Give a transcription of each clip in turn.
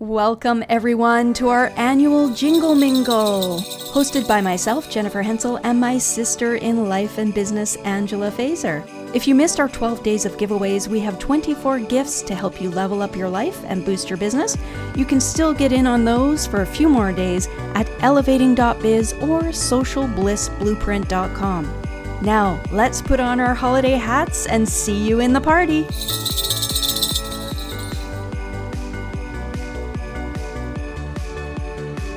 Welcome everyone to our annual Jingle Mingle, hosted by myself, Jennifer Henczel, and my sister in life and business, Angela Feser. If you missed our 12 days of giveaways, we have 24 gifts to help you level up your life and boost your business. You can still get in on those for a few more days at elevating.biz or socialblissblueprint.com. Now, let's put on our holiday hats and see you in the party.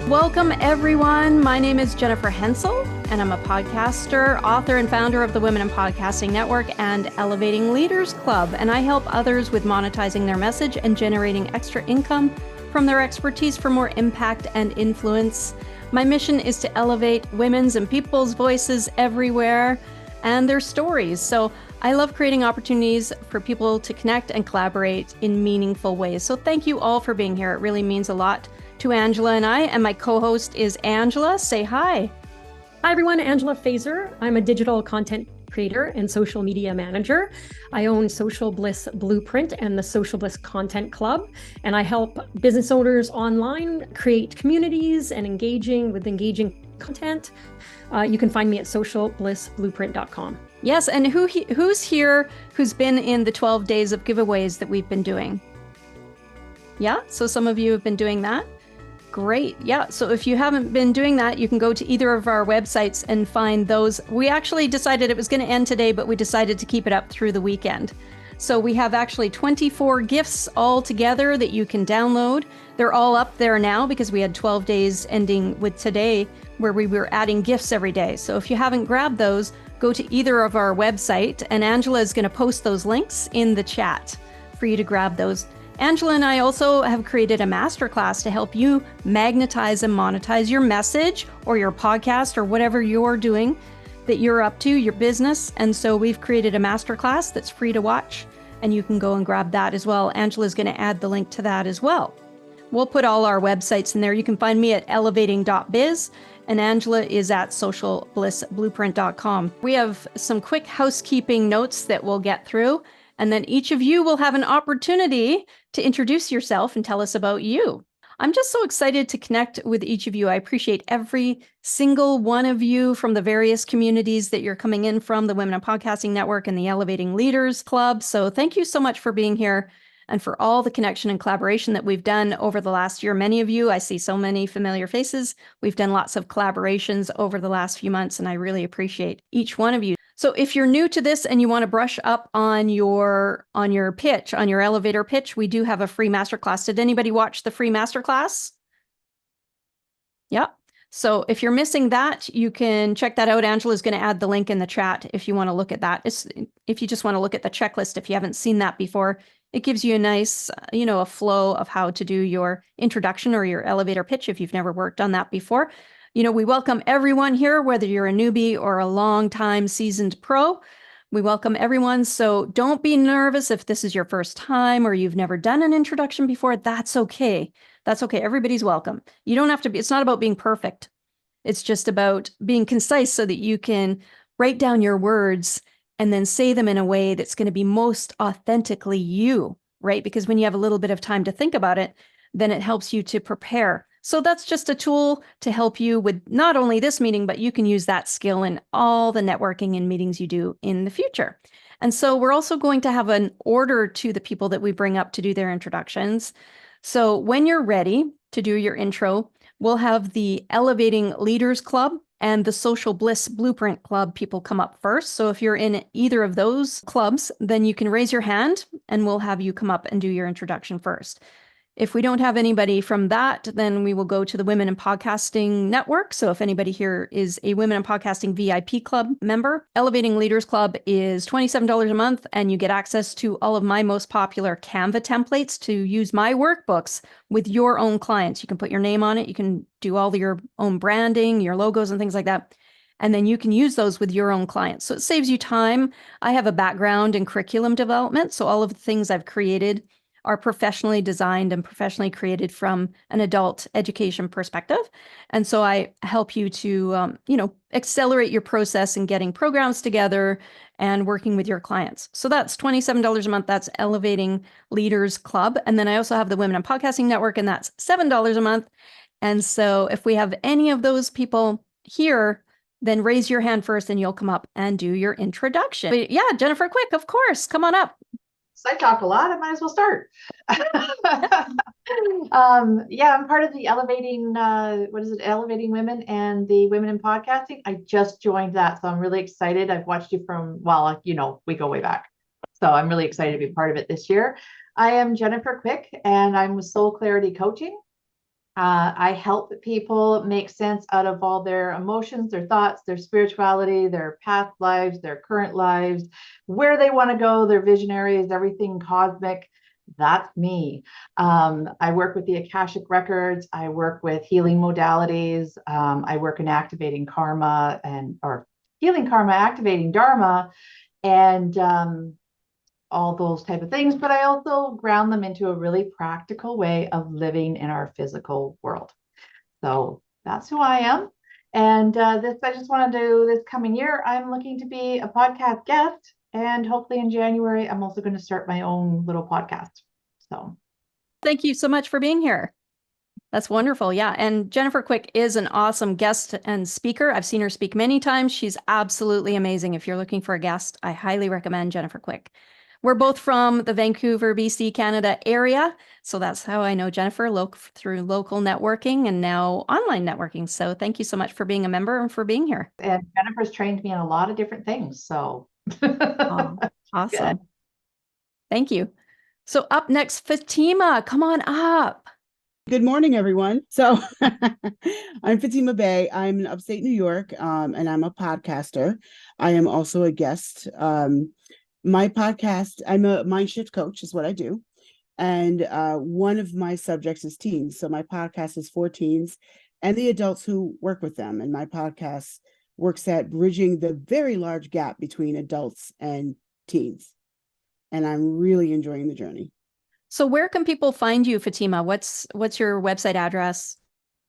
Welcome everyone. My name is Jennifer Henczel, and I'm a podcaster, author, and founder of the Women in Podcasting Network and Elevating Leaders Club. And I help others with monetizing their message and generating extra income from their expertise for more impact and influence. My mission is to elevate women's and people's voices everywhere and their stories. So I love creating opportunities for people to connect and collaborate in meaningful ways. So thank you all for being here. It really means a lot to Angela and I, and my co-host is Angela. Say hi. Hi everyone, Angela Feser. I'm a digital content creator and social media manager. I own Social Bliss Blueprint and the Social Bliss Content Club, and I help business owners online create communities and engaging content. You can find me at socialblissblueprint.com. Yes, and who's here who's been in the 12 days of giveaways that we've been doing? Yeah, so some of you have been doing that. Great. Yeah. So if you haven't been doing that, you can go to either of our websites and find those. We actually decided it was going to end today, but we decided to keep it up through the weekend. So we have actually 24 gifts all together that you can download. They're all up there now because we had 12 days ending with today where we were adding gifts every day. So if you haven't grabbed those, go to either of our website, and Angela is going to post those links in the chat for you to grab those. Angela and I also have created a masterclass to help you magnetize and monetize your message or your podcast or whatever you're doing that you're up to, your business. And so we've created a masterclass that's free to watch, and you can go and grab that as well. Angela's going to add the link to that as well. We'll put all our websites in there. You can find me at elevating.biz, and Angela is at socialblissblueprint.com. We have some quick housekeeping notes that we'll get through, and then each of you will have an opportunity to introduce yourself and tell us about you. I'm just so excited to connect with each of you. I appreciate every single one of you from the various communities that you're coming in from, the Women in Podcasting Network and the Elevating Leaders Club. So thank you so much for being here and for all the connection and collaboration that we've done over the last year. Many of you, I see so many familiar faces. We've done lots of collaborations over the last few months, and I really appreciate each one of you. So if you're new to this and you want to brush up on your pitch, on your elevator pitch, we do have a free masterclass. Did anybody watch the free masterclass? Yeah. So if you're missing that, you can check that out. Angela is going to add the link in the chat if you want to look at that. If you just want to look at the checklist, if you haven't seen that before, it gives you a nice, a flow of how to do your introduction or your elevator pitch if you've never worked on that before. We welcome everyone here, whether you're a newbie or a long-time seasoned pro. We welcome everyone. So don't be nervous if this is your first time or you've never done an introduction before. That's okay. That's okay. Everybody's welcome. You don't have to be, it's not about being perfect. It's just about being concise so that you can write down your words and then say them in a way that's going to be most authentically you, right? Because when you have a little bit of time to think about it, then it helps you to prepare. So that's just a tool to help you with not only this meeting, but you can use that skill in all the networking and meetings you do in the future. And so we're also going to have an order to the people that we bring up to do their introductions. So when you're ready to do your intro, we'll have the Elevating Leaders Club and the Social Bliss Blueprint Club people come up first. So if you're in either of those clubs, then you can raise your hand and we'll have you come up and do your introduction first. If we don't have anybody from that, then we will go to the Women in Podcasting Network. So if anybody here is a Women in Podcasting VIP Club member, Elevating Leaders Club is $27 a month, and you get access to all of my most popular Canva templates to use my workbooks with your own clients. You can put your name on it. You can do all your own branding, your logos and things like that. And then you can use those with your own clients. So it saves you time. I have a background in curriculum development. So all of the things I've created are professionally designed and professionally created from an adult education perspective. And so I help you to, accelerate your process in getting programs together and working with your clients. So that's $27 a month. That's Elevating Leaders Club. And then I also have the Women in Podcasting Network, and that's $7 a month. And so if we have any of those people here, then raise your hand first and you'll come up and do your introduction. But yeah, Jennifer Quick, of course, come on up. So I talk a lot, I might as well start. I'm part of the Elevating Women and the Women in Podcasting. I just joined that, so I'm really excited. I've watched you from, we go way back. So I'm really excited to be part of it this year. I am Jennifer Quick, and I'm with Soul Clarity Coaching. I help people make sense out of all their emotions, their thoughts, their spirituality, their past lives, their current lives, where they want to go, their visionaries, everything cosmic. That's me. I work with the Akashic Records. I work with healing modalities. I work in activating karma or healing karma, activating dharma, and all those type of things, but I also ground them into a really practical way of living in our physical world. So that's who I am. And I just want to do this coming year. I'm looking to be a podcast guest, and hopefully in January, I'm also going to start my own little podcast. So thank you so much for being here. That's wonderful. Yeah. And Jennifer Quick is an awesome guest and speaker. I've seen her speak many times. She's absolutely amazing. If you're looking for a guest, I highly recommend Jennifer Quick. We're both from the Vancouver, BC, Canada area. So that's how I know Jennifer, through local networking and now online networking. So thank you so much for being a member and for being here. And Jennifer's trained me in a lot of different things. So oh, awesome. Good. Thank you. So up next, Fatima, come on up. Good morning, everyone. So I'm Fatima Bay. I'm in upstate New York, and I'm a podcaster. I am also a guest. My podcast, I'm a mind shift coach is what I do. And one of my subjects is teens. So my podcast is for teens and the adults who work with them. And my podcast works at bridging the very large gap between adults and teens. And I'm really enjoying the journey. So where can people find you, Fatima? What's your website address?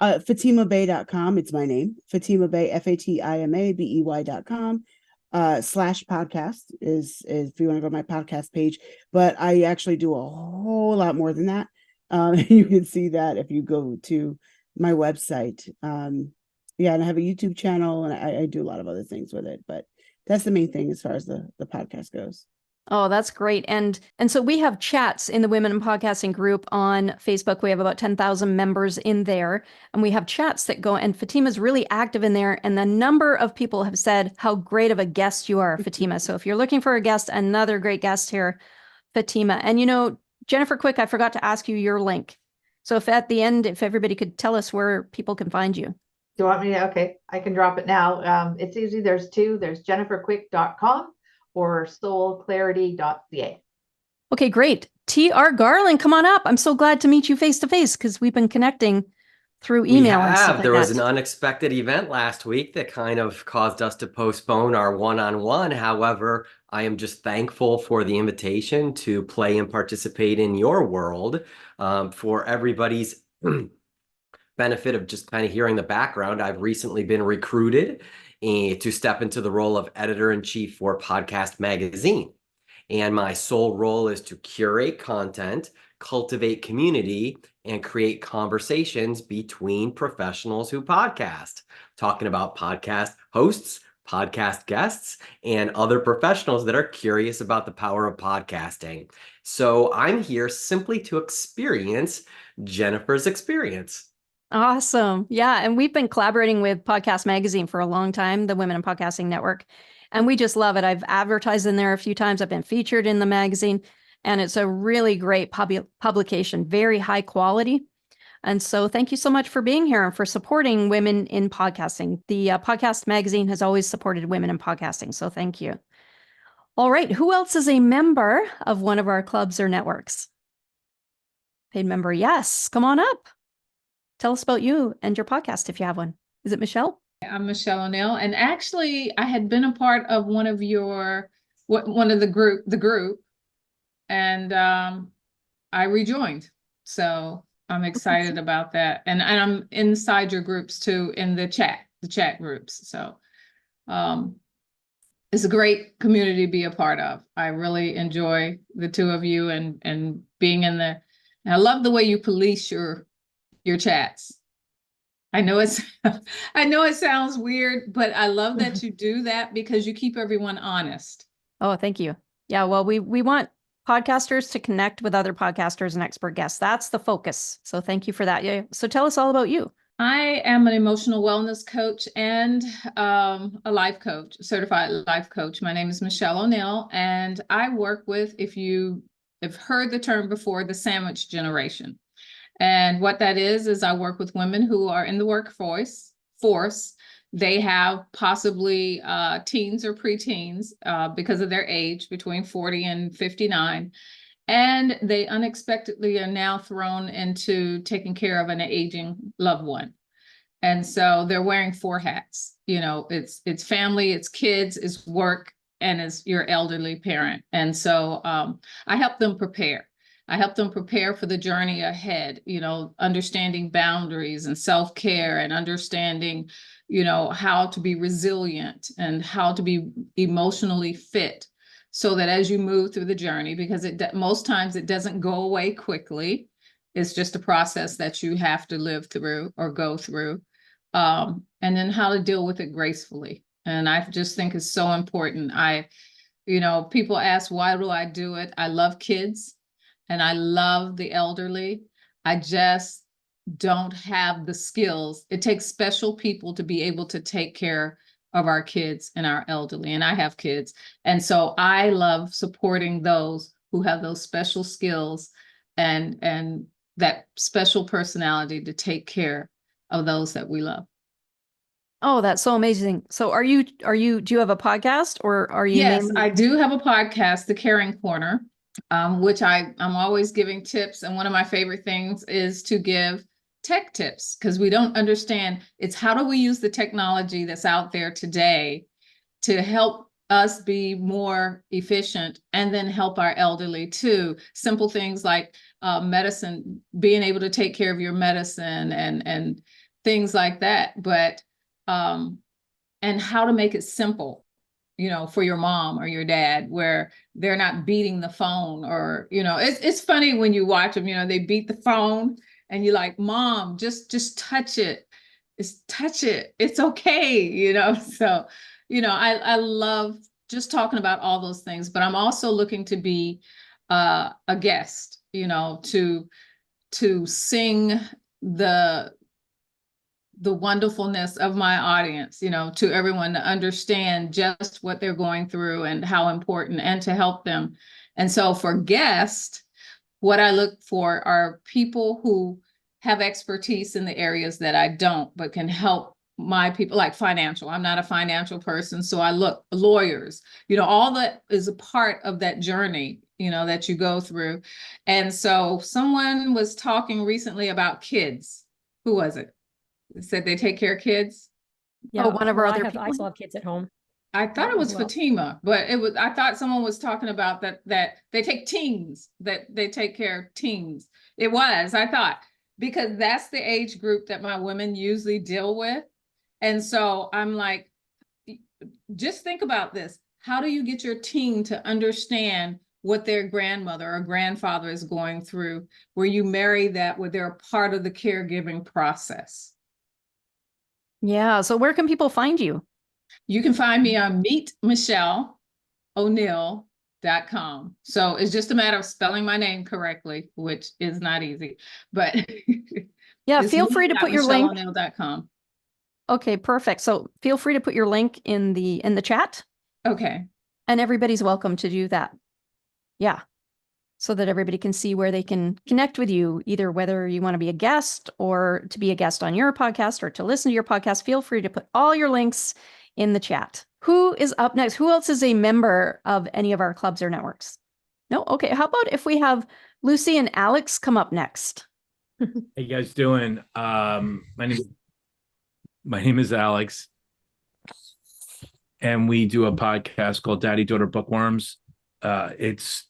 FatimaBay.com. It's my name. Fatima Bay, FATIMABEY.com. /podcast is if you want to go to my podcast page, but I actually do a whole lot more than that. You can see that if you go to my website. And I have a YouTube channel, and I do a lot of other things with it, but that's the main thing as far as the podcast goes. Oh, that's great. And so we have chats in the Women in Podcasting group on Facebook. We have about 10,000 members in there, and we have chats that go, and Fatima's really active in there. And the number of people have said how great of a guest you are, Fatima. So if you're looking for a guest, another great guest here, Fatima. And Jennifer Quick, I forgot to ask you your link. So if at the end, if everybody could tell us where people can find you. Do you want me to? Okay, I can drop it now. It's easy. There's two. There's jenniferquick.com or soulclarity.ca. Okay, great. T.R. Garland, come on up. I'm so glad to meet you face to face because we've been connecting through email. And stuff like there was an unexpected event last week that kind of caused us to postpone our one-on-one. However, I am just thankful for the invitation to play and participate in your world. For everybody's benefit of just kind of hearing the background, I've recently been recruited to step into the role of editor-in-chief for Podcast Magazine. And my sole role is to curate content, cultivate community, and create conversations between professionals who podcast, talking about podcast hosts, podcast guests, and other professionals that are curious about the power of podcasting. So I'm here simply to experience Jennifer's experience. Awesome. Yeah. And we've been collaborating with Podcast Magazine for a long time, the Women in Podcasting Network. And we just love it. I've advertised in there a few times. I've been featured in the magazine, and it's a really great publication, very high quality. And so thank you so much for being here and for supporting women in podcasting. The Podcast Magazine has always supported women in podcasting. So thank you. All right. Who else is a member of one of our clubs or networks? Paid member. Yes. Come on up. Tell us about you and your podcast if you have one. Is it Michelle? I'm Michelle O'Neill, and actually I had been a part of one of the group, and I I rejoined. So I'm excited about that. And I'm inside your groups too, in the chat groups. So it's a great community to be a part of. I really enjoy the two of you and being in there. And I love the way you police your chats. I know it sounds weird, but I love that you do that because you keep everyone honest. Oh, thank you. Yeah, well, we want podcasters to connect with other podcasters and expert guests. That's the focus. So thank you for that. Yeah. So tell us all about you. I am an emotional wellness coach and a life coach, certified life coach. My name is Michelle O'Neill, and I work with, if you have heard the term before, the sandwich generation. And what that is I work with women who are in the workforce. They have possibly teens or preteens because of their age, between 40 and 59. And they unexpectedly are now thrown into taking care of an aging loved one. And so they're wearing four hats. You know, it's family, it's kids, it's work, and it's your elderly parent. And so I help them prepare. I help them prepare for the journey ahead, you know, understanding boundaries and self-care and understanding, you know, how to be resilient and how to be emotionally fit so that as you move through the journey, because most times it doesn't go away quickly. It's just a process that you have to live through or go through. And then how to deal with it gracefully. And I just think it's so important. You know, people ask, why do I do it? I love kids and I love the elderly. I just don't have the skills. It takes special people to be able to take care of our kids and our elderly. And I have kids. And so I love supporting those who have those special skills and that special personality to take care of those that we love. Oh, that's so amazing. So do you have a podcast or are you? Yes, I do have a podcast, The Caring Corner, which I'm always giving tips. And one of my favorite things is to give tech tips because we don't understand. It's how do we use the technology that's out there today to help us be more efficient and then help our elderly too. Simple things like medicine, being able to take care of your medicine and things like that. But and how to make it simple, you know, for your mom or your dad, where they're not beating the phone or, you know, it's funny when you watch them, you know, they beat the phone and you're like, Mom, just touch it. Just touch it. It's okay. You know, so, you know, I love just talking about all those things, but I'm also looking to be a guest, you know, to sing the wonderfulness of my audience, you know, to everyone to understand just what they're going through and how important and to help them. And so for guests, what I look for are people who have expertise in the areas that I don't, but can help my people, like financial. I'm not a financial person, so I look lawyers, you know, all that is a part of that journey, you know, that you go through. And so someone was talking recently about kids. Who was it? Said they take care of kids. Yeah, one of our other I people. still have kids at home. I thought it was Well, Fatima, but I thought someone was talking about that they take teens, that they take care of teens. It was, I thought, because that's the age group that my women usually deal with. And so I'm like, just think about this. How do you get your teen to understand what their grandmother or grandfather is going through, where you marry that where they're a part of the caregiving process? Yeah. So where can people find you? You can find me on meetmichelleo'Neill.com. So it's just a matter of spelling my name correctly, which is not easy, but Yeah, feel free to put your link. MichelleO'Neill.com. Okay, perfect. So feel free to put your link in the chat. Okay. And everybody's welcome to do that. Yeah. So that everybody can see where they can connect with you, either whether you want to be a guest or to be a guest on your podcast or to listen to your podcast. Feel free to put all your links in the chat. Who is up next? Who else is a member of any of our clubs or networks? No? Okay. How about if we have Lucy and Alex come up next? How you guys doing? My name is Alex, and we do a podcast called Daddy Daughter Bookworms. It's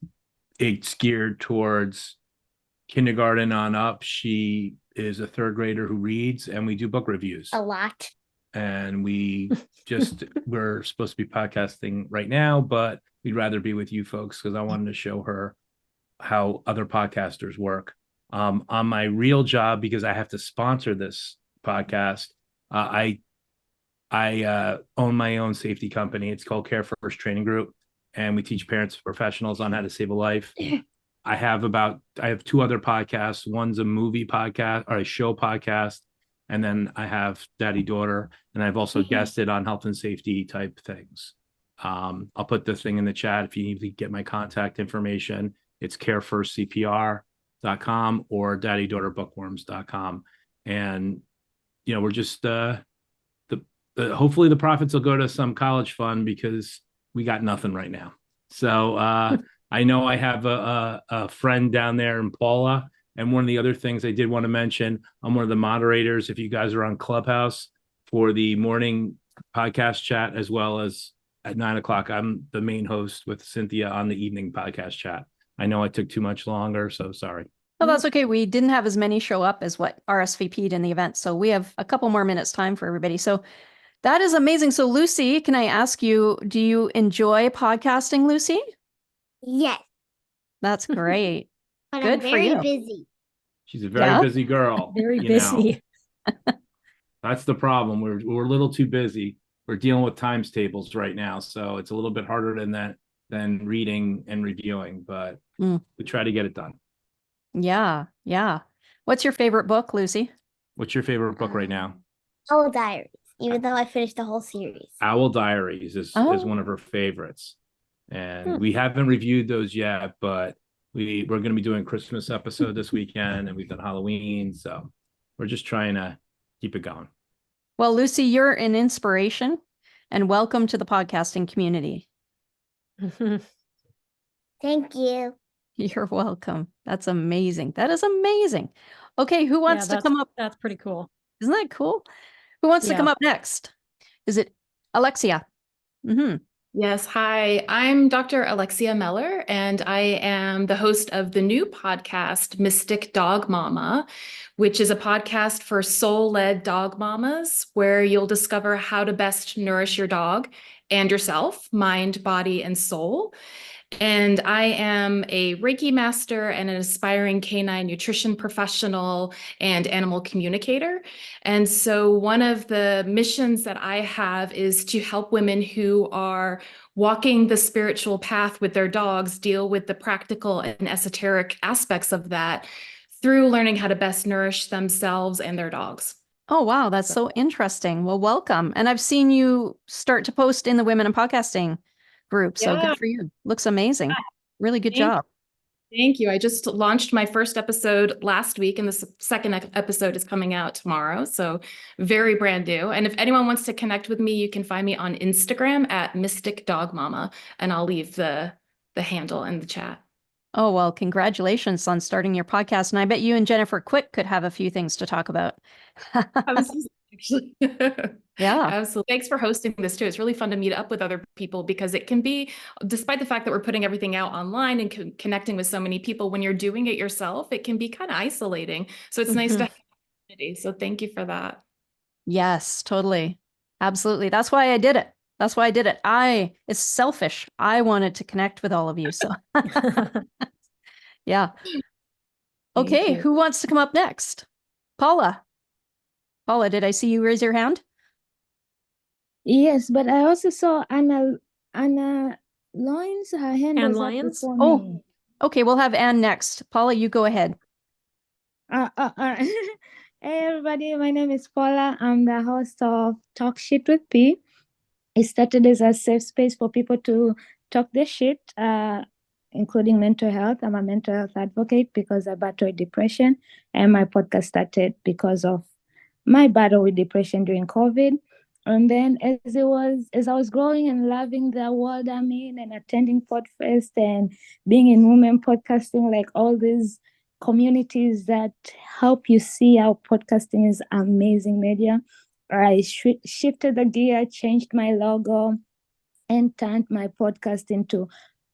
geared towards kindergarten on up. She is a third grader who reads, and we do book reviews. A lot. And we're supposed to be podcasting right now, but we'd rather be with you folks because I wanted to show her how other podcasters work. On my real job, because I have to sponsor this podcast, I own my own safety company. It's called Care First Training Group, and we teach parents professionals on how to save a life. I have two other podcasts. One's a movie podcast or a show podcast, and then I have Daddy Daughter, and I've also guested on health and safety type things. I'll put the thing in the chat if you need to get my contact information. It's careFirstCPR.com or daddydaughterbookworms.com. And we're just hopefully the profits will go to some college fund because we got nothing right now. So I know I have a friend down there in Paula. And one of the other things I did want to mention, I'm one of the moderators. If you guys are on Clubhouse for the morning podcast chat, as well as at 9:00, I'm the main host with Cynthia on the evening podcast chat. I know I took too much longer, so sorry. No, that's okay. We didn't have as many show up as what RSVP'd in the event. So we have a couple more minutes time for everybody. So that is amazing. So Lucy, can I ask you, do you enjoy podcasting, Lucy? Yes. That's great. But Good I'm for very you. busy. She's a very busy girl. Very busy. That's the problem. We're a little too busy. We're dealing with times tables right now, so it's a little bit harder than reading and reviewing, but we try to get it done. Yeah. What's your favorite book, Lucy? What's your favorite book right now? Owl Diaries, even though I finished the whole series. Owl Diaries is one of her favorites. And we haven't reviewed those yet, but we're going to be doing a Christmas episode this weekend, and we've done Halloween. So we're just trying to keep it going. Well, Lucy, you're an inspiration, and welcome to the podcasting community. Thank you. You're welcome. That's amazing. That is amazing. Okay, who wants to come up? That's pretty cool. Isn't that cool? Who wants to come up next? Is it Alexia? Yes. Hi, I'm Dr. Alexia Meller, and I am the host of the new podcast, Mystic Dog Mama, which is a podcast for soul-led dog mamas, where you'll discover how to best nourish your dog and yourself, mind, body, and soul. And I am a Reiki master and an aspiring canine nutrition professional and animal communicator. And so one of the missions that I have is to help women who are walking the spiritual path with their dogs deal with the practical and esoteric aspects of that through learning how to best nourish themselves and their dogs. Oh, wow. That's so interesting. Well, welcome. And I've seen you start to post in the Women in Podcasting group. So good for you. Looks amazing. Really good job. Thank you. I just launched my first episode last week, and the second episode is coming out tomorrow. So very brand new. And if anyone wants to connect with me, you can find me on Instagram at Mystic Dog Mama, and I'll leave the handle in the chat. Oh, well, congratulations on starting your podcast. And I bet you and Jennifer Quick could have a few things to talk about. Actually. Yeah. Absolutely. Thanks for hosting this too. It's really fun to meet up with other people, because it can be, despite the fact that we're putting everything out online and connecting with so many people, when you're doing it yourself, it can be kind of isolating. So it's nice to have a community. So thank you for that. Yes, totally. Absolutely. That's why I did it. It's selfish. I wanted to connect with all of you. So yeah. Okay. Who wants to come up next? Paula, did I see you raise your hand? Yes, but I also saw Anna Lyons, her hand Ann was up Lyons? before me. Okay, we'll have Anne next. Paula, you go ahead. Hey everybody, my name is Paula. I'm the host of Talk Shit with P. It started as a safe space for people to talk their shit, including mental health. I'm a mental health advocate because I battle with depression, and my podcast started because of my battle with depression during COVID. And then as I was growing and loving the world I'm in and attending Podfest and being in women podcasting, like all these communities that help you see how podcasting is amazing media, I shifted the gear, changed my logo, and turned my podcast into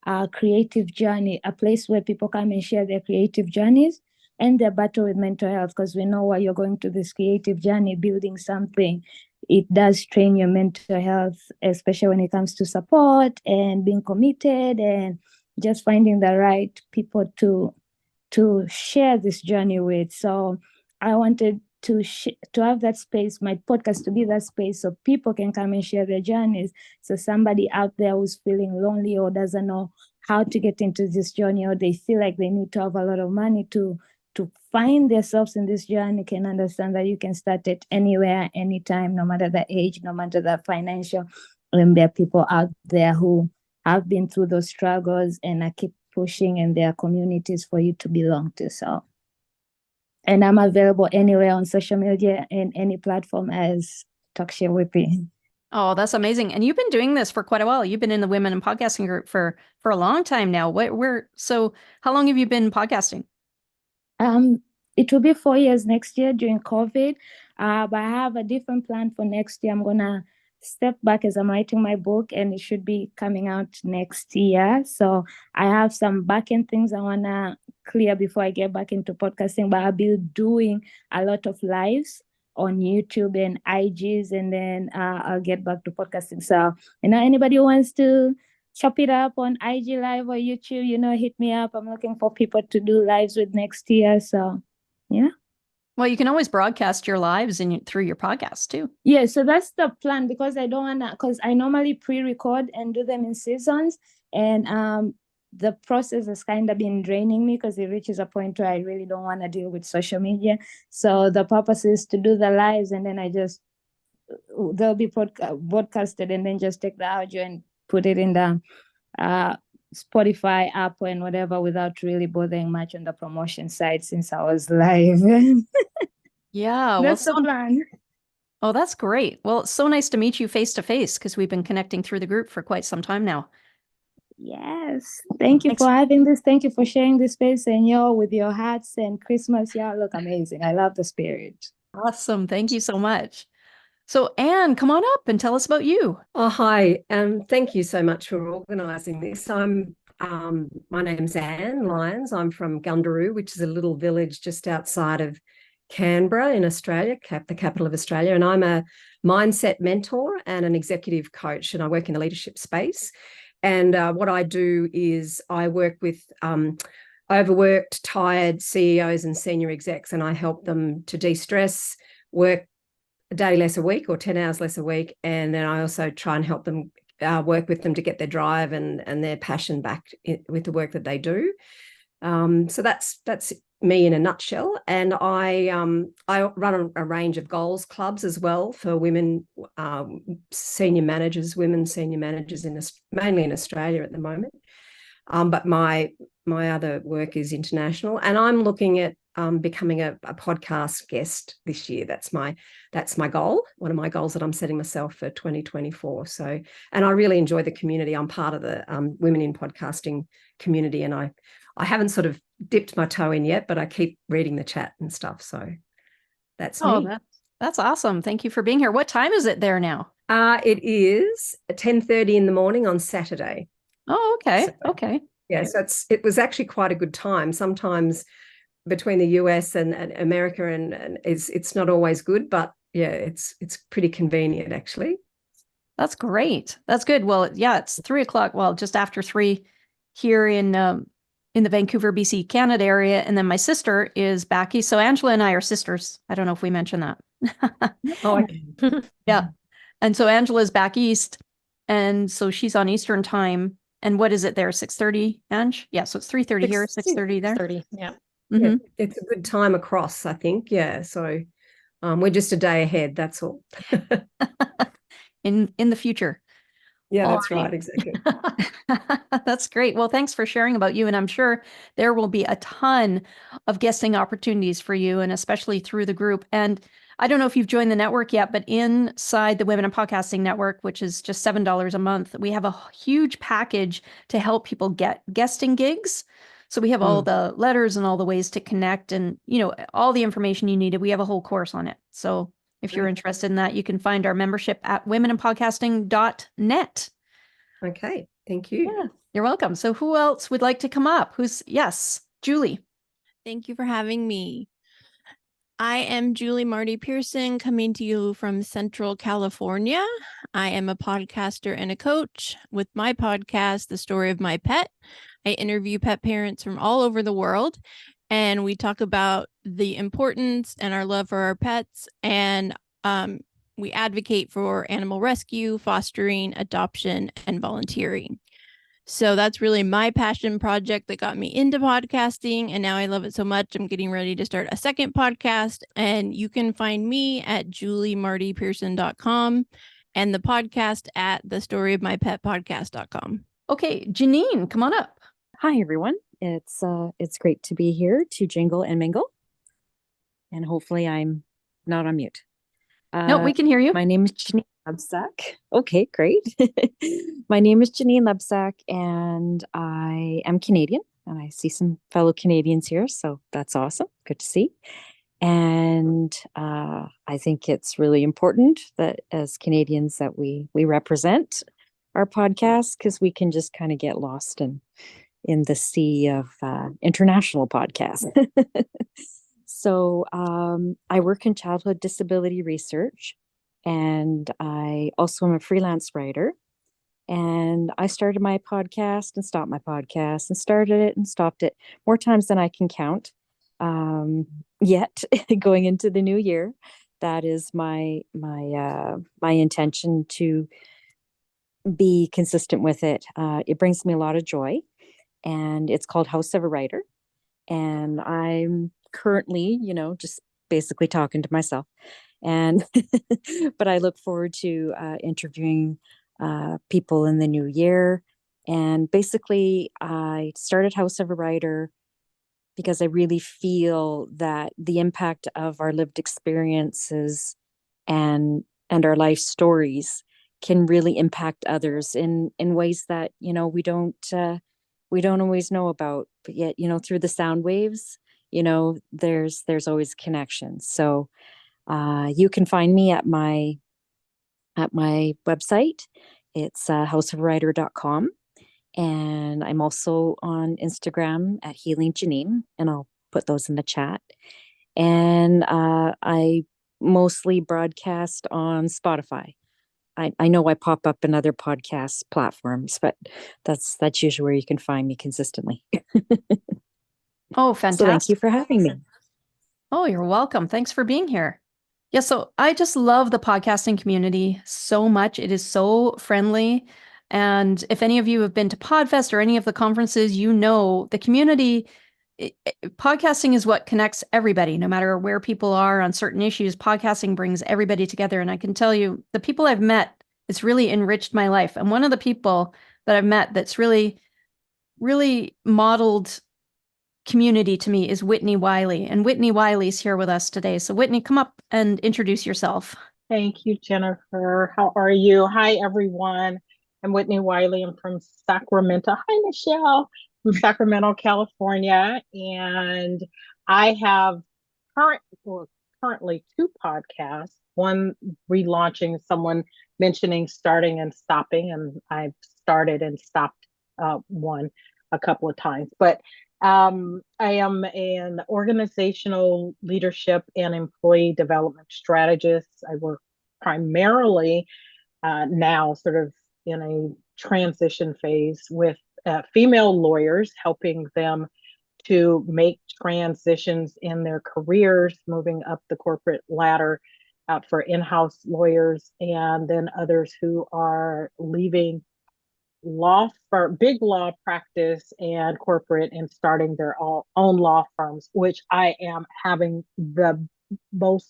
a creative journey, a place where people come and share their creative journeys. and their battle with mental health, because we know while you're going through this creative journey, building something, it does strain your mental health, especially when it comes to support and being committed and just finding the right people to share this journey with. So I wanted to have that space, my podcast to be that space so people can come and share their journeys. So somebody out there who's feeling lonely or doesn't know how to get into this journey, or they feel like they need to have a lot of money to find themselves in this journey, can understand that you can start it anywhere, anytime, no matter the age, no matter the financial. And there are people out there who have been through those struggles and I keep pushing, and there are communities for you to belong to. So, and I'm available anywhere on social media and any platform as Talkshare with me. Oh, that's amazing. And you've been doing this for quite a while. You've been in the Women in Podcasting group for a long time now. So how long have you been podcasting? It will be 4 years next year during COVID. But I have a different plan for next year. I'm gonna step back as I'm writing my book, and it should be coming out next year. So I have some back-end things I wanna clear before I get back into podcasting, but I'll be doing a lot of lives on YouTube and IGs, and then I'll get back to podcasting. So, anybody who wants to chop it up on IG Live or YouTube, hit me up. I'm looking for people to do lives with next year. So, yeah. Well, you can always broadcast your lives through your podcast too. Yeah, so that's the plan, because I don't want to, because I normally pre-record and do them in seasons. And the process has kind of been draining me, because it reaches a point where I really don't want to deal with social media. So the purpose is to do the lives, and then they'll be broadcasted, and then just take the audio and put it in the Spotify app and whatever, without really bothering much on the promotion side, since I was live. Yeah, That's the plan. Oh, that's great. Well, it's so nice to meet you face to face, because we've been connecting through the group for quite some time now. Yes. Thank you for having this. Thank you for sharing this space, and with your hats and Christmas. Y'all look amazing. I love the spirit. Awesome. Thank you so much. So Anne, come on up and tell us about you. Oh, hi. Thank you so much for organising this. My name's Anne Lyons. I'm from Gundaroo, which is a little village just outside of Canberra in Australia, the capital of Australia. And I'm a mindset mentor and an executive coach, and I work in the leadership space. And what I do is I work with overworked, tired CEOs and senior execs, and I help them to de-stress, work a day less a week or 10 hours less a week. And then I also try and help them work with them to get their drive and their passion back with the work that they do. So that's me in a nutshell. And I run a range of goals clubs as well for women senior managers, mainly in Australia at the moment. But my other work is international, and I'm looking at becoming a podcast guest this year. That's my goal. One of my goals that I'm setting myself for 2024. So, and I really enjoy the community. I'm part of the Women in Podcasting community, and I haven't sort of dipped my toe in yet, but I keep reading the chat and stuff. So that's me. That's awesome. Thank you for being here. What time is it there now? It is 10:30 in the morning on Saturday. Oh, okay. So, okay. Yeah, so it was actually quite a good time. Sometimes between the US and America, and it's not always good, but yeah, it's pretty convenient actually. That's great. That's good. Well, yeah, it's 3:00. Well, just after 3 here in the Vancouver, BC, Canada area. And then my sister is back east. So Angela and I are sisters. I don't know if we mentioned that. Oh, okay. Yeah. And so Angela is back east. And so she's on Eastern time. And what is it there? 6:30, Ange? Yeah. So it's 3:30 here, 6:30 there. 6:30. Yeah. Mm-hmm. Yeah. It's a good time across, I think. Yeah. So we're just a day ahead. That's all. in the future. Yeah, that's right. Exactly. That's great. Well, thanks for sharing about you. And I'm sure there will be a ton of guesting opportunities for you, and especially through the group. And I don't know if you've joined the network yet, but inside the Women in Podcasting Network, which is just $7 a month, we have a huge package to help people get guesting gigs. So we have all the letters and all the ways to connect and, all the information you needed. We have a whole course on it. So if you're interested in that, you can find our membership at womeninpodcasting.net. Okay. Thank you. Yeah, you're welcome. So who else would like to come up? Yes, Julie. Thank you for having me. I am Julie Marty Pearson, coming to you from Central California. I am a podcaster and a coach. With my podcast, The Story of My Pet, I interview pet parents from all over the world, and we talk about the importance and our love for our pets, and we advocate for animal rescue, fostering, adoption, and volunteering. So that's really my passion project that got me into podcasting. And now I love it so much. I'm getting ready to start a second podcast. And you can find me at juliemartypearson.com and the podcast at thestoryofmypetpodcast.com. Okay, Janine, come on up. Hi, everyone. It's great to be here to jingle and mingle. And hopefully I'm not on mute. No, we can hear you. My name is Janine Lebsack. Okay, great. My name is Janine Lebsack, and I am Canadian. And I see some fellow Canadians here, so that's awesome. Good to see. And I think it's really important that as Canadians that we represent our podcast, because we can just kind of get lost in the sea of international podcasts. So I work in childhood disability research, and I also am a freelance writer. And I started my podcast and stopped my podcast and started it and stopped it more times than I can count. Yet going into the new year, that is my intention to be consistent with it. It brings me a lot of joy, and it's called House of a Writer. And I'm currently, just basically talking to myself. And but I look forward to interviewing people in the new year. And basically, I started House of a Writer because I really feel that the impact of our lived experiences and our life stories can really impact others in ways that we don't always know about. But yet, through the sound waves, there's always connections. So you can find me at my website. It's houseofwriter.com. And I'm also on Instagram at Healing Janine, and I'll put those in the chat. And I mostly broadcast on Spotify. I know I pop up in other podcast platforms, but that's usually where you can find me consistently. Oh, fantastic. So thank you for having me. Oh, you're welcome. Thanks for being here. Yeah, so I just love the podcasting community so much. It is so friendly. And if any of you have been to PodFest or any of the conferences, the community, podcasting is what connects everybody, no matter where people are on certain issues. Podcasting brings everybody together. And I can tell you, the people I've met, it's really enriched my life. And one of the people that I've met that's really, really modeled community to me is Whitney Wiley. And Whitney Wiley's here with us today. So Whitney, come up and introduce yourself. Thank you, Jennifer. How are you? Hi, everyone. I'm Whitney Wiley. I'm from Sacramento. Hi, Michelle. From Sacramento, California. And I have currently two podcasts, one relaunching, someone mentioning starting and stopping, and I've started and stopped one a couple of times. But I am an organizational leadership and employee development strategist. I work primarily now sort of in a transition phase with female lawyers, helping them to make transitions in their careers, moving up the corporate ladder for in-house lawyers, and then others who are leaving big law practice and corporate and starting their own law firms, which I am having the most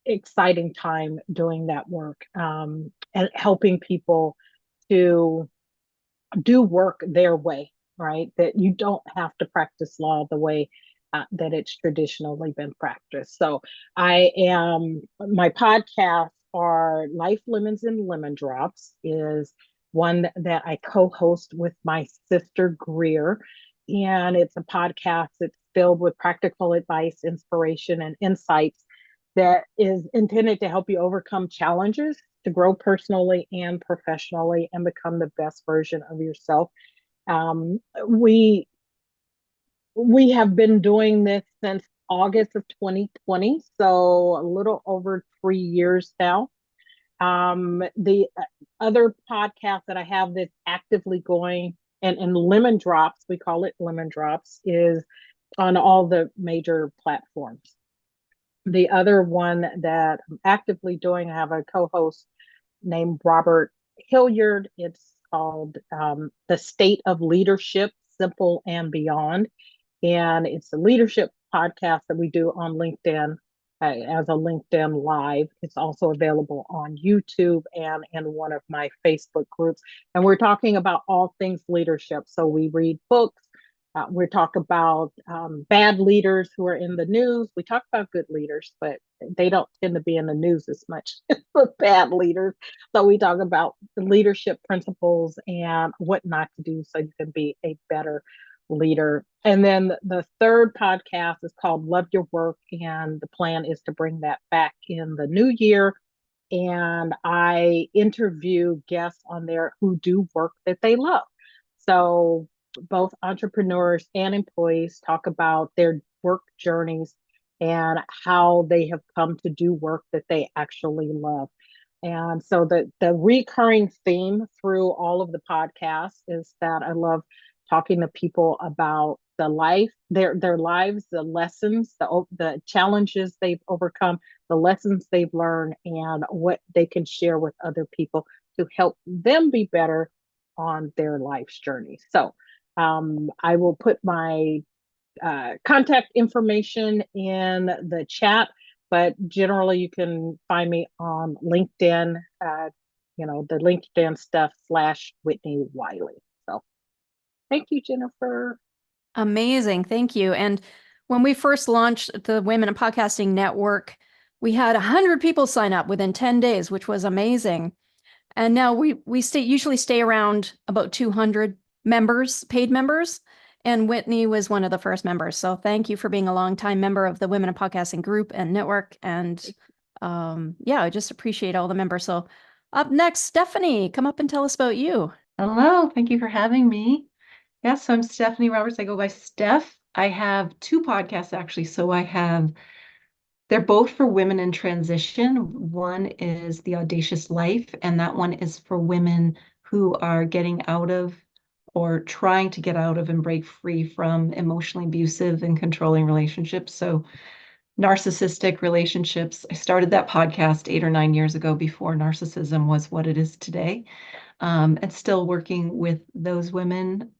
exciting time doing that work, and helping people to do work their way, right? That you don't have to practice law the way that it's traditionally been practiced. So my podcasts are Life Lemons and Lemon Drops is one that I co-host with my sister Greer. And it's a podcast that's filled with practical advice, inspiration, and insights that is intended to help you overcome challenges, to grow personally and professionally, and become the best version of yourself. We we have been doing this since August of 2020, so a little over 3 years now. The other podcast that I have that's actively going, and Lemon Drops, we call it Lemon Drops, is on all the major platforms. The other one that I'm actively doing, I have a co-host named Robert Hilliard. It's called The State of Leadership, Simple and Beyond. And it's a leadership podcast that we do on LinkedIn as a LinkedIn Live. It's also available on YouTube and in one of my Facebook groups. And we're talking about all things leadership. So we read books. We talk about bad leaders who are in the news. We talk about good leaders, but they don't tend to be in the news as much as the bad leaders. So we talk about the leadership principles and what not to do so you can be a better leader. And then the third podcast is called Love Your Work. And the plan is to bring that back in the new year. And I interview guests on there who do work that they love. So both entrepreneurs and employees talk about their work journeys and how they have come to do work that they actually love. And so the recurring theme through all of the podcasts is that I love talking to people about the life, their lives, the lessons, the challenges they've overcome, the lessons they've learned, and what they can share with other people to help them be better on their life's journey. So I will put my contact information in the chat, but generally you can find me on LinkedIn, the LinkedIn stuff /Whitney Wiley. So thank you, Jennifer. Amazing. Thank you. And when we first launched the Women in Podcasting Network, we had 100 people sign up within 10 days, which was amazing. And now we usually stay around about 200 members, paid members. And Whitney was one of the first members. So thank you for being a longtime member of the Women in Podcasting group and network. And I just appreciate all the members. So up next, Stephanie, come up and tell us about you. Hello, thank you for having me. Yes, so I'm Stephanie Roberts. I go by Steph. I have two podcasts actually. They're both for women in transition. One is The Audacious Life, and that one is for women who are getting out of or trying to get out of and break free from emotionally abusive and controlling relationships. So narcissistic relationships. I started that podcast 8 or 9 years ago before narcissism was what it is today. And still working with those women.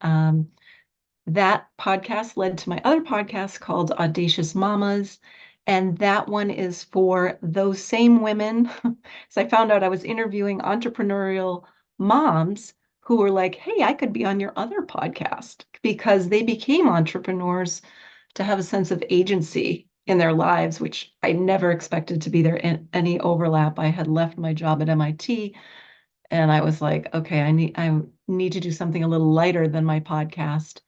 That podcast led to my other podcast called Audacious Mamas. And that one is for those same women. So I found out I was interviewing entrepreneurial moms who were like, hey, I could be on your other podcast, because they became entrepreneurs to have a sense of agency in their lives, which I never expected to be there in any overlap. I had left my job at MIT. And I was like, okay, I need to do something a little lighter than my podcast.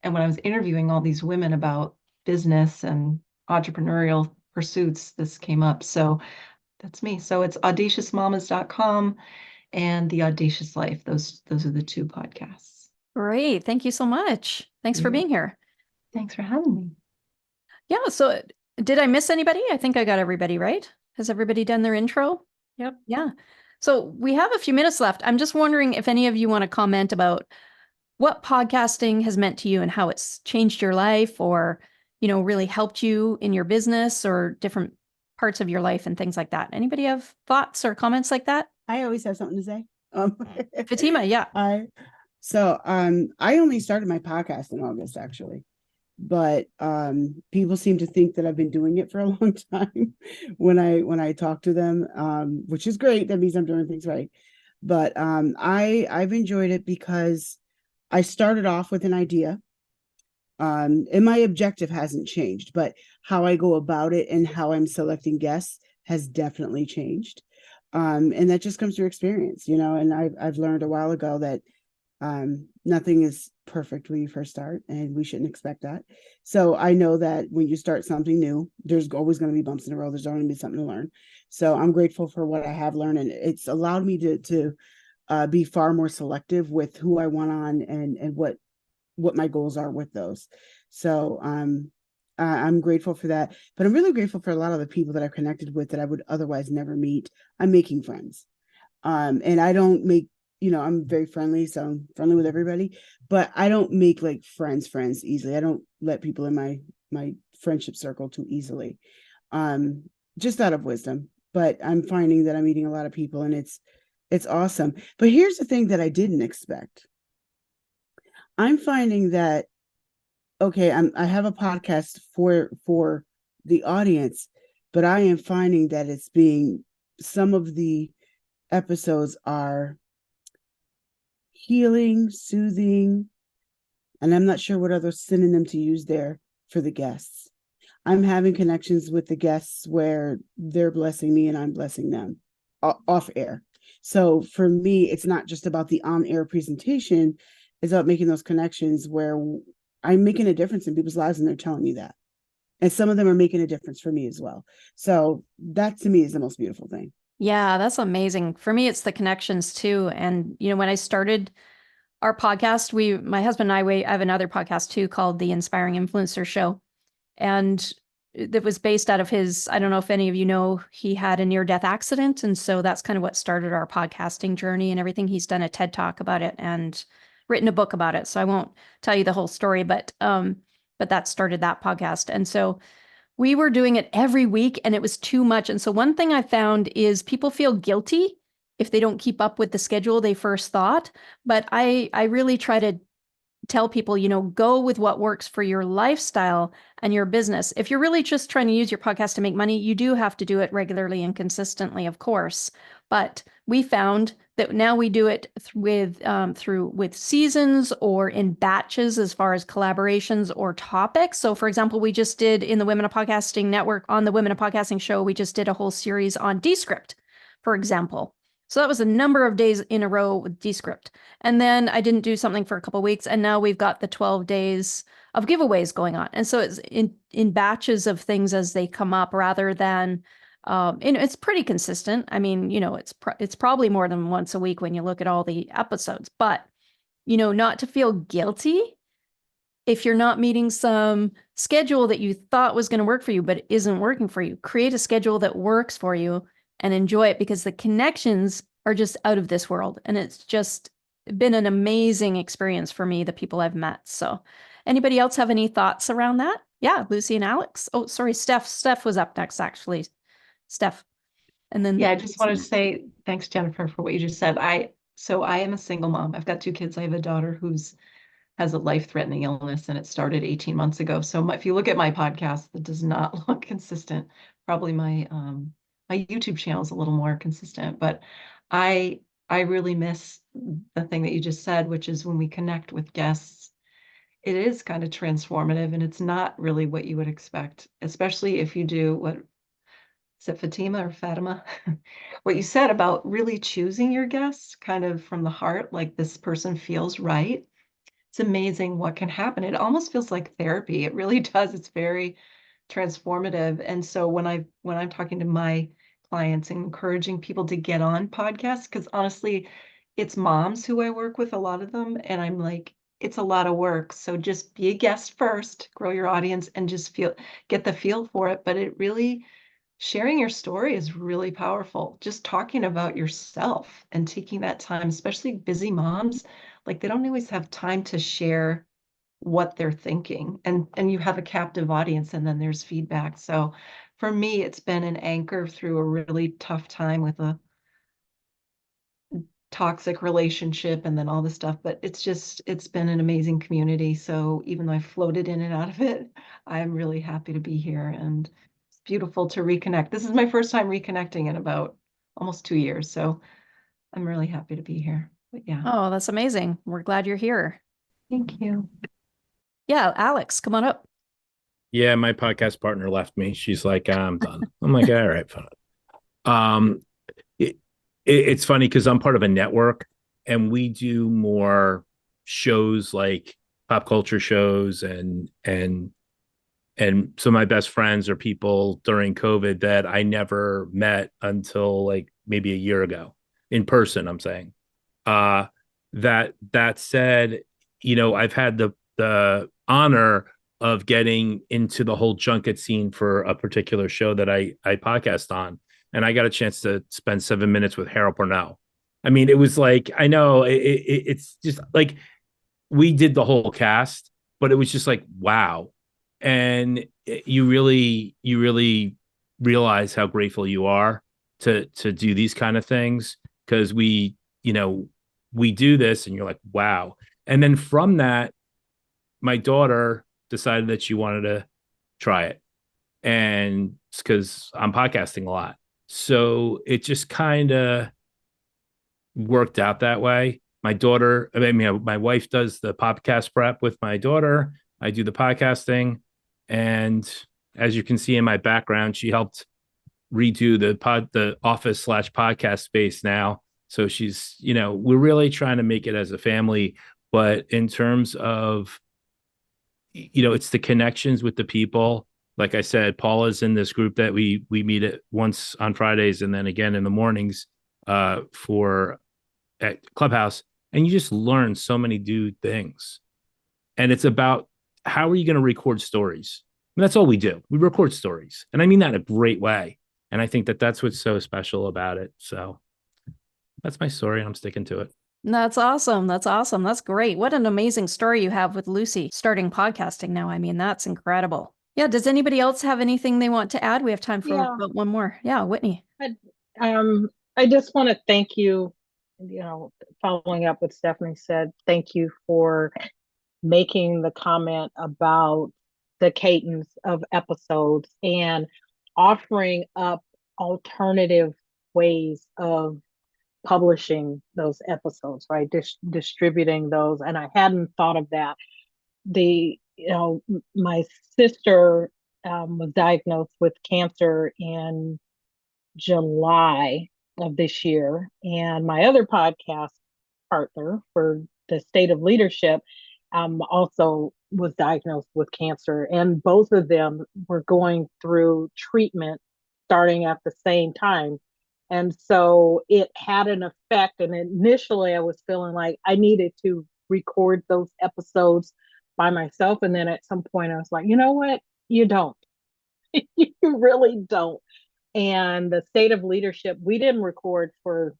And when I was interviewing all these women about business and entrepreneurial pursuits, this came up. So that's me. So it's audaciousmamas.com and The Audacious Life. Those are the two podcasts. Great. Thank you so much. Thanks for being here. Thanks for having me. Yeah. So did I miss anybody? I think I got everybody right. Has everybody done their intro? Yep. Yeah. So we have a few minutes left. I'm just wondering if any of you want to comment about what podcasting has meant to you and how it's changed your life, or, really helped you in your business or different parts of your life and things like that. Anybody have thoughts or comments like that? I always have something to say. Fatima, yeah. I only started my podcast in August, actually. But people seem to think that I've been doing it for a long time when I talk to them, which is great. That means I'm doing things right. But I've enjoyed it because I started off with an idea, and my objective hasn't changed, but how I go about it and how I'm selecting guests has definitely changed. And that just comes through experience, and I've learned a while ago that nothing is perfect when you first start, and we shouldn't expect that. So I know that when you start something new, there's always going to be bumps in the road. There's always going to be something to learn. So I'm grateful for what I have learned, and it's allowed me to be far more selective with who I want on and what my goals are with those. So I'm grateful for that. But I'm really grateful for a lot of the people that I've connected with that I would otherwise never meet. I'm making friends. And I don't make, I'm very friendly, so I'm friendly with everybody, but I don't make like friends easily. I don't let people in my friendship circle too easily. Just out of wisdom. But I'm finding that I'm meeting a lot of people, and it's awesome. But here's the thing that I didn't expect. I'm finding that, okay, I have a podcast for the audience, but I am finding that some of the episodes are healing, soothing, and I'm not sure what other synonym to use there for the guests. I'm having connections with the guests where they're blessing me and I'm blessing them off air. So for me, it's not just about the on-air presentation, it's about making those connections where I'm making a difference in people's lives and they're telling me that. And some of them are making a difference for me as well. So that to me is the most beautiful thing. Yeah, that's amazing. For me, it's the connections too. And, when I started our podcast, my husband and I have another podcast too called The Inspiring Influencer Show. And that was based out of I don't know if any of you know, he had a near-death accident. And so that's kind of what started our podcasting journey and everything. He's done a TED Talk about it and written a book about it. So I won't tell you the whole story, but that started that podcast. And so we were doing it every week and it was too much. And so one thing I found is people feel guilty if they don't keep up with the schedule they first thought. But I really try to tell people, go with what works for your lifestyle and your business. If you're really just trying to use your podcast to make money, you do have to do it regularly and consistently, of course. But we found that now we do it with seasons or in batches as far as collaborations or topics. So for example, we just did in the Women of Podcasting Network on the Women of Podcasting show, we just did a whole series on Descript, for example. So that was a number of days in a row with Descript. And then I didn't do something for a couple of weeks. And now we've got the 12 days of giveaways going on. And so it's in batches of things as they come up rather than, and it's pretty consistent. I mean, it's probably more than once a week when you look at all the episodes, but, not to feel guilty if you're not meeting some schedule that you thought was going to work for you, but it isn't working for you. Create a schedule that works for you and enjoy it, because the connections are just out of this world. And it's just been an amazing experience for me, the people I've met. So anybody else have any thoughts around that? Yeah, Lucy and Alex. Oh, sorry, Steph. Steph was up next, actually. Steph. And then Yeah, I just wanted to say thanks, Jennifer, for what you just said. So I am a single mom. I've got two kids. I have a daughter has a life-threatening illness, and it started 18 months ago. So if you look at my podcast, that does not look consistent. Probably my YouTube channel is a little more consistent, but I really miss the thing that you just said, which is when we connect with guests, it is kind of transformative, and it's not really what you would expect, especially if you do what is it, Fatima or Fatima? What you said about really choosing your guests kind of from the heart, like this person feels right. It's amazing what can happen. It almost feels like therapy. It really does. It's very transformative. And so when I'm talking to my clients and encouraging people to get on podcasts, because honestly, it's moms who I work with, a lot of them, and I'm like, it's a lot of work. So just be a guest first, grow your audience, and just get the feel for it. But it really, sharing your story is really powerful. Just talking about yourself and taking that time, especially busy moms, like they don't always have time to share what they're thinking, and you have a captive audience, and then there's feedback. So for me, it's been an anchor through a really tough time with a toxic relationship and then all this stuff, but it's been an amazing community. So even though I floated in and out of it, I'm really happy to be here, and it's beautiful to reconnect. This is my first time reconnecting in about almost 2 years, so I'm really happy to be here. But yeah. Oh, that's amazing. We're glad you're here. Thank you. Yeah, Alex, come on up. Yeah, my podcast partner left me. She's like, I'm done. I'm like, all right, fine. It's funny because I'm part of a network and we do more shows like pop culture shows and some of my best friends are people during COVID that I never met until like maybe a year ago in person, I'm saying. That said, I've had the honor of getting into the whole junket scene for a particular show that I podcast on. And I got a chance to spend 7 minutes with Harold Purnell. I mean, it was like, I know it's just like, we did the whole cast, but it was just like, wow. And you really realize how grateful you are to do these kind of things, because we do this and you're like, wow. And then from that, my daughter decided that she wanted to try it, and it's because I'm podcasting a lot, so it just kind of worked out that way. My daughter, I mean, my wife does the podcast prep with my daughter. I do the podcasting, and as you can see in my background, she helped redo the office / podcast space now. So she's, we're really trying to make it as a family. But in terms of, it's the connections with the people. Like I said, Paula's in this group that we meet at once on Fridays and then again in the mornings for at Clubhouse. And you just learn so many new things. And it's about, how are you going to record stories? And that's all we do. We record stories. And I mean that in a great way. And I think that that's what's so special about it. So that's my story, and I'm sticking to it. That's awesome. That's awesome. That's great. What an amazing story you have with Lucy starting podcasting now. I mean, that's incredible. Yeah. Does anybody else have anything they want to add? We have time for about one more. Yeah, Whitney. I just want to thank you, following up what Stephanie said, thank you for making the comment about the cadence of episodes and offering up alternative ways of publishing those episodes, right? Distributing those. And I hadn't thought of that. My sister was diagnosed with cancer in July of this year. And my other podcast partner for the State of Leadership also was diagnosed with cancer. And both of them were going through treatment starting at the same time. And so it had an effect. And initially I was feeling like I needed to record those episodes by myself. And then at some point I was like, you know what? You don't. You really don't. And the State of Leadership, we didn't record for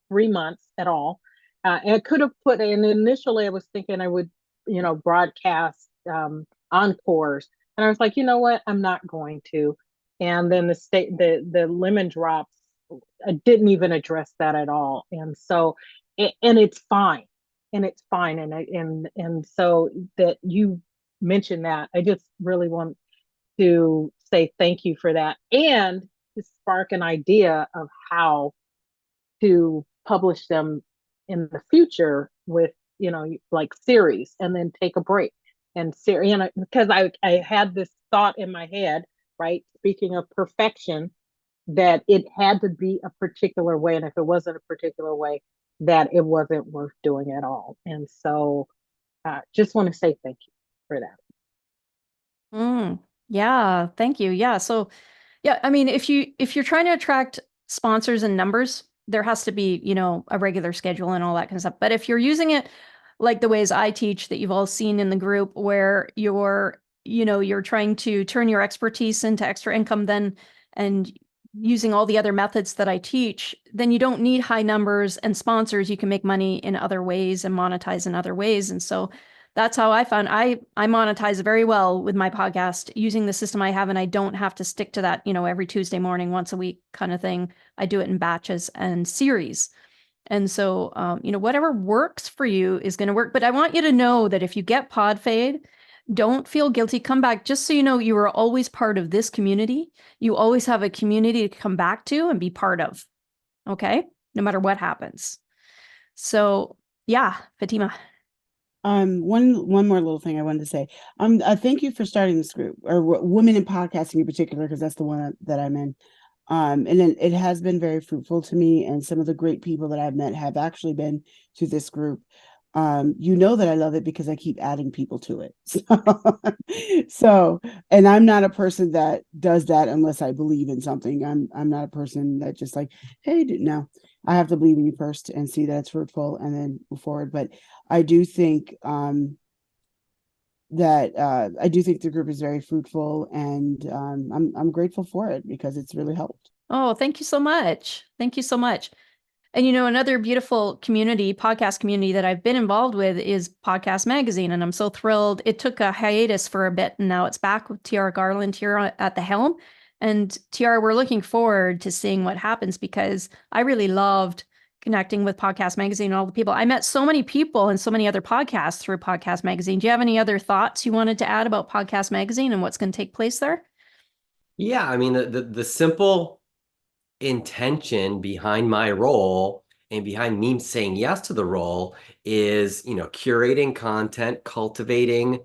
3 months at all. And I could have and initially I was thinking I would, broadcast encores. And I was like, you know what? I'm not going to. And then the lemon drops, I didn't even address that at all. And so, and it's fine. And it's fine. And so that you mentioned that, I just really want to say thank you for that, and to spark an idea of how to publish them in the future with, like series, and then take a break and series, because I had this thought in my head, right? Speaking of perfection, that it had to be a particular way. And if it wasn't a particular way, that it wasn't worth doing at all. And so just want to say thank you for that. Yeah, thank you. Yeah. So yeah, I mean, if you're trying to attract sponsors and numbers, there has to be, a regular schedule and all that kind of stuff. But if you're using it like the ways I teach that you've all seen in the group, where you're trying to turn your expertise into extra income then, and using all the other methods that I teach, then you don't need high numbers and sponsors. You can make money in other ways and monetize in other ways. And so that's how I found I monetize very well with my podcast using the system I have, and I don't have to stick to that, every Tuesday morning, once a week kind of thing. I do it in batches and series. And so, whatever works for you is going to work. But I want you to know that if you get pod fade, don't feel guilty. Come back. Just so you know, you are always part of this community. You always have a community to come back to and be part of. Okay? No matter what happens. So, yeah, Fatima. One more little thing I wanted to say. Thank you for starting this group, or women in podcasting in particular, because that's the one that I'm in. And it has been very fruitful to me, and some of the great people that I've met have actually been to this group. That I love it because I keep adding people to it. So, and I'm not a person that does that unless I believe in something. I'm not a person that just like, hey, no, I have to believe in you first and see that it's fruitful and then move forward. But I do think I do think the group is very fruitful, and I'm grateful for it because it's really helped. Oh, thank you so much. Thank you so much. And another beautiful community, podcast community that I've been involved with is Podcast Magazine. And I'm so thrilled. It took a hiatus for a bit, and now it's back with Tiara Garland here at the helm. And Tiara, we're looking forward to seeing what happens, because I really loved connecting with Podcast Magazine and all the people. I met so many people and so many other podcasts through Podcast Magazine. Do you have any other thoughts you wanted to add about Podcast Magazine and what's going to take place there? Yeah, I mean, the simple intention behind my role and behind me saying yes to the role is, curating content, cultivating,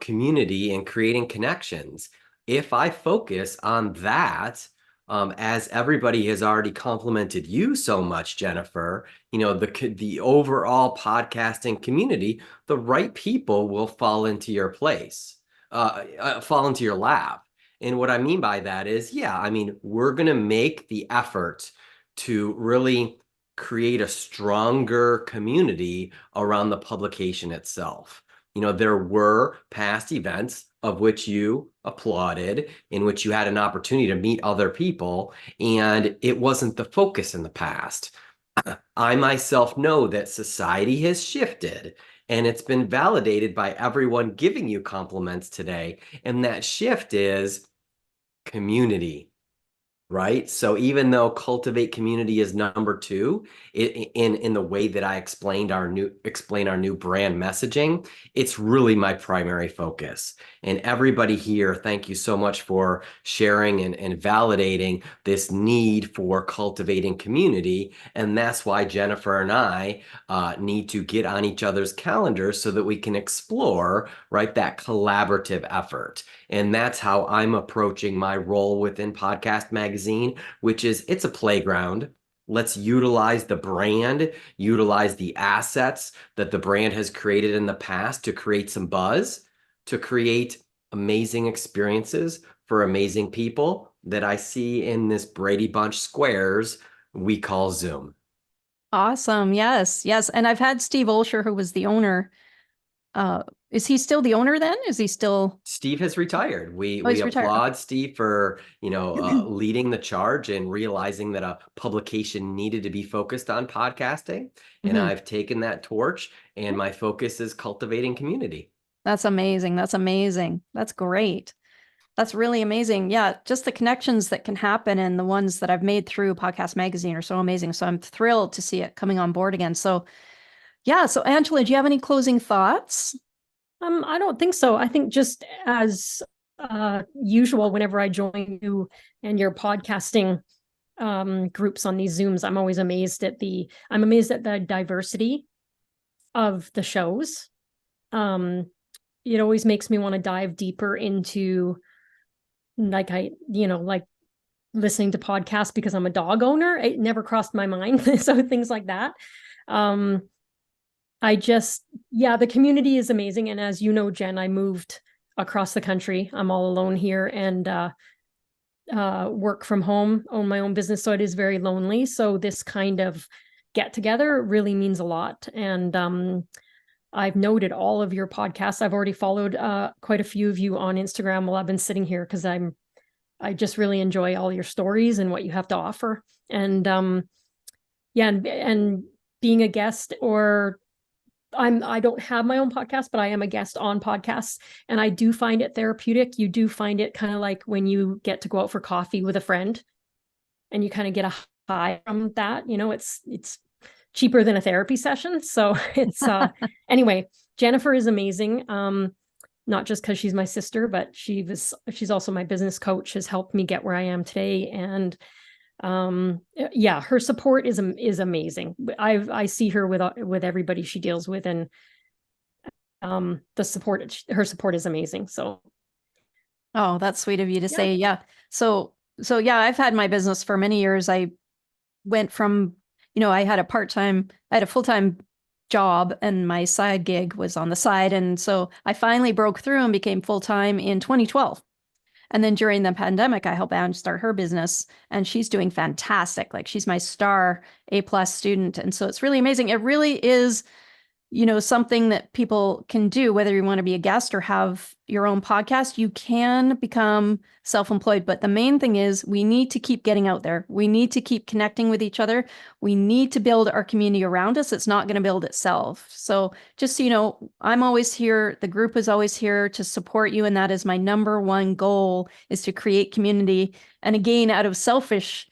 community, and creating connections. If I focus on that, as everybody has already complimented you so much, Jennifer, the overall podcasting community, the right people will fall into your place, fall into your lap. And what I mean by that is, we're going to make the effort to really create a stronger community around the publication itself. There were past events of which you applauded, in which you had an opportunity to meet other people, and it wasn't the focus in the past. I myself know that society has shifted, and it's been validated by everyone giving you compliments today. And that shift is community, right? So even though cultivate community is number two, in the way that I explain our new brand messaging, it's really my primary focus. And everybody here, thank you so much for sharing and validating this need for cultivating community. And that's why Jennifer and I need to get on each other's calendars so that we can explore, right, that collaborative effort. And that's how I'm approaching my role within Podcast Magazine, which is it's a playground. Let's utilize the brand, utilize the assets that the brand has created in the past to create some buzz, to create amazing experiences for amazing people that I see in this Brady Bunch squares we call Zoom. Awesome. Yes. Yes. And I've had Steve Olsher, who was the owner. Is he still the owner then? Is he still? Steve has retired. We he's retired. applaud Steve for, leading the charge and realizing that a publication needed to be focused on podcasting. And I've taken that torch, and my focus is cultivating community. That's amazing. That's amazing. That's great. That's really amazing. Yeah, just the connections that can happen and the ones that I've made through Podcast Magazine are so amazing. So I'm thrilled to see it coming on board again. So yeah. So Angela, do you have any closing thoughts? I don't think so. I think just as usual, whenever I join you and your podcasting groups on these Zooms, I'm always amazed at the diversity of the shows. It always makes me want to dive deeper into like listening to podcasts because I'm a dog owner. It never crossed my mind. So things like that. The community is amazing. And as you know, Jen, I moved across the country. I'm all alone here and work from home, own my own business. So it is very lonely. So this kind of get together really means a lot. And I've noted all of your podcasts. I've already followed quite a few of you on Instagram while I've been sitting here because I just really enjoy all your stories and what you have to offer. And and being a guest, or I don't have my own podcast, but I am a guest on podcasts, and I do find it therapeutic. You do find it kind of like when you get to go out for coffee with a friend and you kind of get a high from that. It's cheaper than a therapy session. So it's anyway, Jennifer is amazing. Not just because she's my sister, but she's also my business coach, has helped me get where I am today. And her support is amazing. I see her with everybody she deals with, and her support is amazing. So oh, that's sweet of you to say. Yeah. So I've had my business for many years. I went from, I had a full-time job, and my side gig was on the side. And so I finally broke through and became full-time in 2012. And then during the pandemic, I helped Ange start her business, and she's doing fantastic. Like, she's my star A+ student. And so it's really amazing. It really is something that people can do, whether you want to be a guest or have your own podcast, you can become self-employed. But the main thing is we need to keep getting out there. We need to keep connecting with each other. We need to build our community around us. It's not going to build itself. So just so you know, I'm always here. The group is always here to support you. And that is my number one goal, is to create community. And again, out of selfish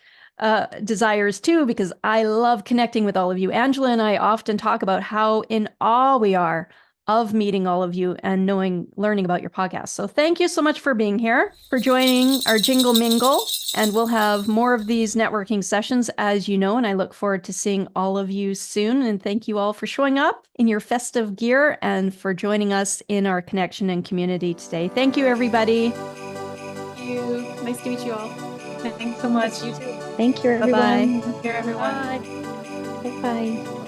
desires too, because I love connecting with all of you. Angela and I often talk about how in awe we are of meeting all of you and learning about your podcast. So thank you so much for being here, for joining our Jingle Mingle. And we'll have more of these networking sessions, as you know, and I look forward to seeing all of you soon. And thank you all for showing up in your festive gear and for joining us in our connection and community today. Thank you, everybody. Thank you. Nice to meet you all. Thanks so much. You too. Thank you, Bye-bye. everyone. Take care, everyone. Bye. Bye.